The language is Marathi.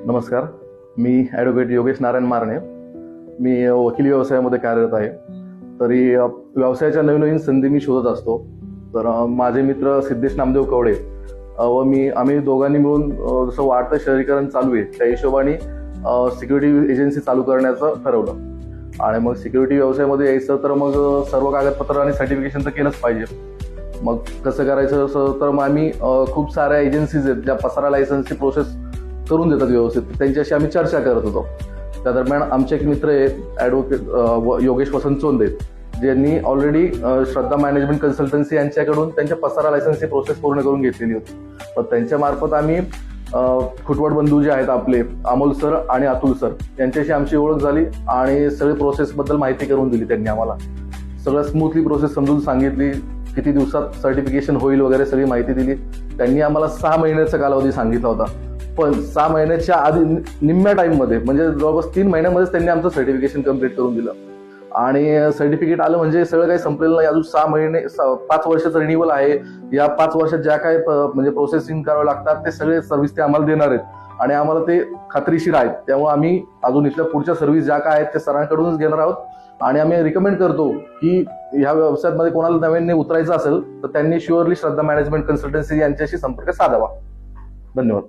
नमस्कार, मी ॲडव्होकेट योगेश नारायण मारणे. मी वकिली व्यवसायामध्ये कार्यरत आहे. तरी व्यवसायाच्या नवीन संधी मी शोधत असतो. तर माझे मित्र सिद्धेश नामदेव कवडे व आम्ही दोघांनी मिळून जसं वाढतं शहरीकरण चालू आहे त्या हिशोबाने सिक्युरिटी एजन्सी चालू करण्याचं ठरवलं. आणि मग सिक्युरिटी व्यवसायामध्ये यायचं तर मग सर्व कागदपत्र आणि सर्टिफिकेशन तर केलंच पाहिजे. मग कसं करायचं असं तर मग आम्ही खूप साऱ्या एजन्सीज आहेत ज्या पसारा लायसन्सची प्रोसेस करून देतात व्यवस्थित, त्यांच्याशी आम्ही चर्चा करत होतो. त्या दरम्यान आमचे एक मित्र आहेत ॲडव्होकेट योगेश वसंत चोंदे, ज्यांनी ऑलरेडी श्रद्धा मॅनेजमेंट कन्सल्टन्सी यांच्याकडून त्यांच्या पसारा लायसन्सची प्रोसेस पूर्ण करून घेतलेली होती. पण त्यांच्या मार्फत आम्ही खुटवट बंधू जे आहेत आपले अमोल सर आणि अतुल सर यांच्याशी आमची ओळख झाली आणि सगळी प्रोसेसबद्दल माहिती करून दिली. त्यांनी आम्हाला सगळं स्मूथली प्रोसेस समजून सांगितली, किती दिवसात सर्टिफिकेशन होईल वगैरे सगळी माहिती दिली. त्यांनी आम्हाला 6 महिन्याचा कालावधी सांगितला होता, पण 6 महिन्याच्या आधी निम्म्या टाईममध्ये म्हणजे जवळपास 3 महिन्यामध्येच त्यांनी आमचं सर्टिफिकेशन कम्प्लीट करून दिलं. आणि सर्टिफिकेट आलं म्हणजे सगळं काही संपलेलं नाही. अजून 6 महिने 5 वर्षाचं रिन्युअल आहे. या 5 वर्षात ज्या काय म्हणजे प्रोसेसिंग करावं लागतात ते सगळे सर्व्हिस ते आम्हाला देणार आहेत आणि आम्हाला ते खात्रीशीर आहेत. त्यामुळे आम्ही अजून इथल्या पुढच्या सर्व्हिस ज्या काय आहेत ते सरांकडूनच घेणार आहोत. आणि आम्ही रिकमेंड करतो की ह्या व्यवसायामध्ये कोणाला नव्याने उतरायचं असेल तर त्यांनी शुअरली श्रद्धा मॅनेजमेंट कन्सल्टन्सी यांच्याशी संपर्क साधावा. धन्यवाद.